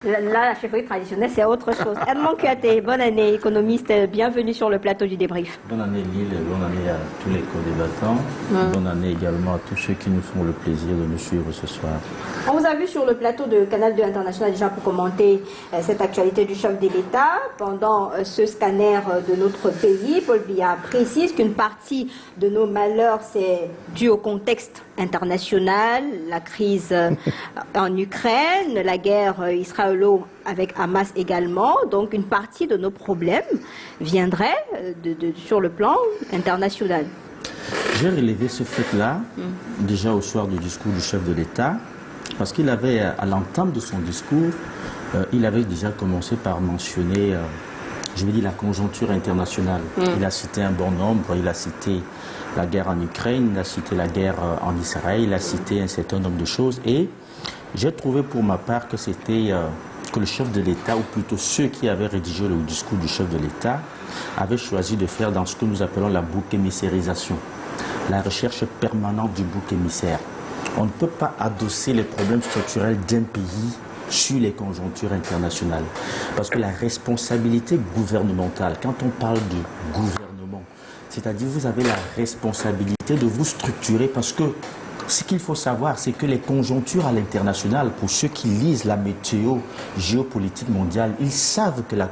Là, la chefferie traditionnelle, c'est autre chose. Edmond Kouyaté, bonne année, économiste, bienvenue sur le plateau du débrief. Bonne année Lille, bonne année à tous les co-débattants. Bonne année également à tous ceux qui nous font le plaisir de nous suivre ce soir. On vous a vu sur le plateau de Canal 2 International déjà pour commenter cette actualité du chef de l'État. Pendant ce scanner de notre pays, Paul Biya précise qu'une partie de nos malheurs, c'est dû au contexte international, la crise en Ukraine, la guerre israélo avec Hamas également. Donc une partie de nos problèmes viendrait sur le plan international. J'ai relevé ce fait-là déjà au soir du discours du chef de l'État, parce qu'il avait, à l'entame de son discours, il avait déjà commencé par mentionner, je vais dire, la conjoncture internationale. Il a cité un bon nombre, il a cité la guerre en Ukraine, il a cité la guerre en Israël, il a cité un certain nombre de choses. Et j'ai trouvé pour ma part que c'était que le chef de l'État, ou plutôt ceux qui avaient rédigé le discours du chef de l'État, avaient choisi de faire dans ce que nous appelons la bouc émissérisation, la recherche permanente du bouc émissaire. On ne peut pas adosser les problèmes structurels d'un pays sur les conjonctures internationales. Parce que la responsabilité gouvernementale, quand on parle de gouvernement, c'est-à-dire vous avez la responsabilité de vous structurer, parce que ce qu'il faut savoir, c'est que les conjonctures à l'international, pour ceux qui lisent la météo géopolitique mondiale, ils savent que les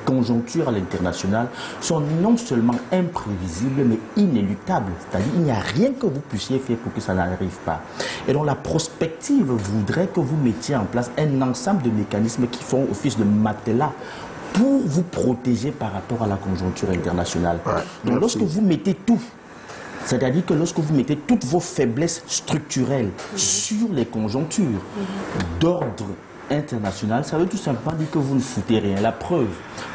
conjonctures à l'international sont non seulement imprévisibles, mais inéluctables. C'est-à-dire qu'il n'y a rien que vous puissiez faire pour que ça n'arrive pas. Et donc la prospective voudrait que vous mettiez en place un ensemble de mécanismes qui font office de matelas pour vous protéger par rapport à la conjoncture internationale. Donc lorsque vous mettez tout, c'est-à-dire que lorsque vous mettez toutes vos faiblesses structurelles sur les conjonctures d'ordre international, ça veut tout simplement dire que vous ne foutez rien. La preuve,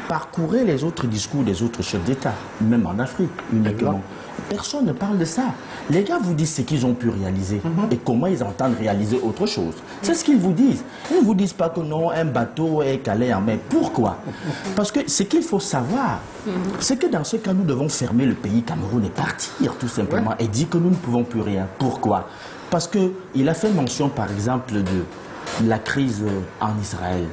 parcourez les autres discours des autres chefs d'État, même en Afrique uniquement. Personne ne parle de ça. Les gars vous disent ce qu'ils ont pu réaliser et comment ils entendent réaliser autre chose. C'est ce qu'ils vous disent. Ils ne vous disent pas que non, un bateau est calé en mer. Pourquoi? Parce que ce qu'il faut savoir, c'est que dans ce cas, nous devons fermer le pays Cameroun et partir tout simplement et dire que nous ne pouvons plus rien. Pourquoi? Parce qu'il a fait mention par exemple de la crise en Israël.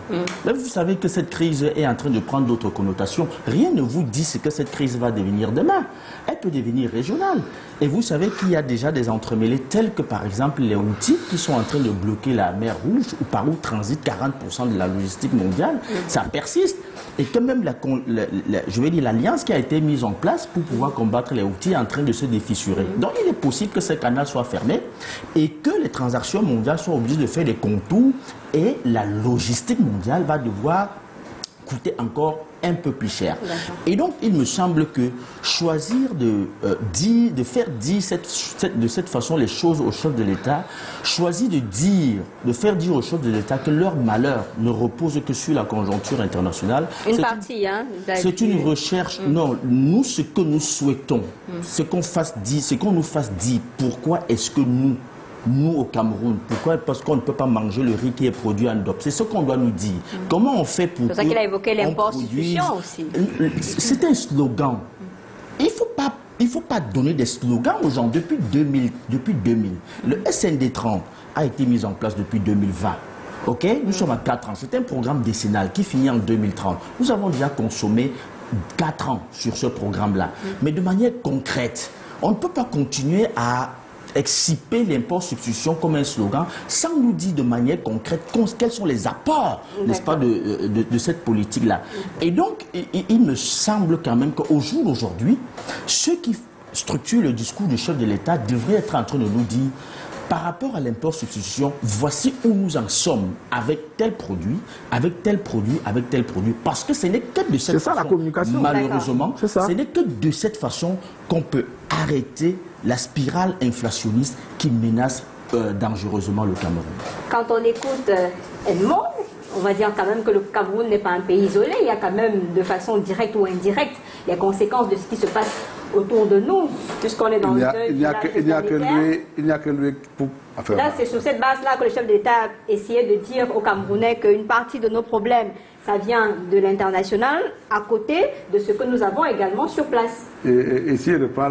Mais vous savez que cette crise est en train de prendre d'autres connotations. Rien ne vous dit ce que cette crise va devenir demain. Elle peut devenir régionale. Et vous savez qu'il y a déjà des entremêlés tels que par exemple les Houthis qui sont en train de bloquer la mer Rouge ou par où transite 40% de la logistique mondiale. Ça persiste. Et que même l'alliance qui a été mise en place pour pouvoir combattre les Houthis est en train de se défissurer. Donc il est possible que ce canal soit fermé et que les transactions mondiales soient obligées de faire des contours et la logistique mondiale va devoir coûter encore un peu plus cher. Et donc, il me semble que choisir de faire dire de cette façon les choses aux chefs de l'État, choisir de faire dire aux chefs de l'État que leur malheur ne repose que sur la conjoncture internationale. C'est une recherche. Non, nous, ce que nous souhaitons, c'est qu'on nous fasse dire pourquoi est-ce que nous au Cameroun, pourquoi? Parce qu'on ne peut pas manger le riz qui est produit en DOP. C'est ce qu'on doit nous dire. Comment on fait pour... C'est ça qu'il a évoqué l'importation aussi. C'est un slogan. Il ne faut pas donner des slogans aux gens depuis 2000. Le SND 30 a été mis en place depuis 2020. Ok? Nous sommes à 4 ans. C'est un programme décennal qui finit en 2030. Nous avons déjà consommé 4 ans sur ce programme-là. Mais de manière concrète, on ne peut pas continuer à exciper l'import-substitution comme un slogan sans nous dire de manière concrète quels sont les apports, n'est-ce pas, de cette politique-là. Et donc, il me semble quand même qu'au jour d'aujourd'hui, ceux qui structurent le discours du chef de l'État devraient être en train de nous dire par rapport à l'import-substitution, voici où nous en sommes avec tel produit, avec tel produit, avec tel produit. Parce que ce n'est que de cette façon, la communication. Malheureusement, ce n'est que de cette façon qu'on peut arrêter la spirale inflationniste qui menace dangereusement le Cameroun. Quand on écoute Edmond, on va dire quand même que le Cameroun n'est pas un pays isolé. Il y a quand même, de façon directe ou indirecte, les conséquences de ce qui se passe autour de nous, puisqu'on est dans il n'y a que lui pour... Enfin, là, c'est sur cette base-là que le chef d'État essayait de dire aux Camerounais qu'une partie de nos problèmes, ça vient de l'international, à côté de ce que nous avons également sur place. Et si je reprends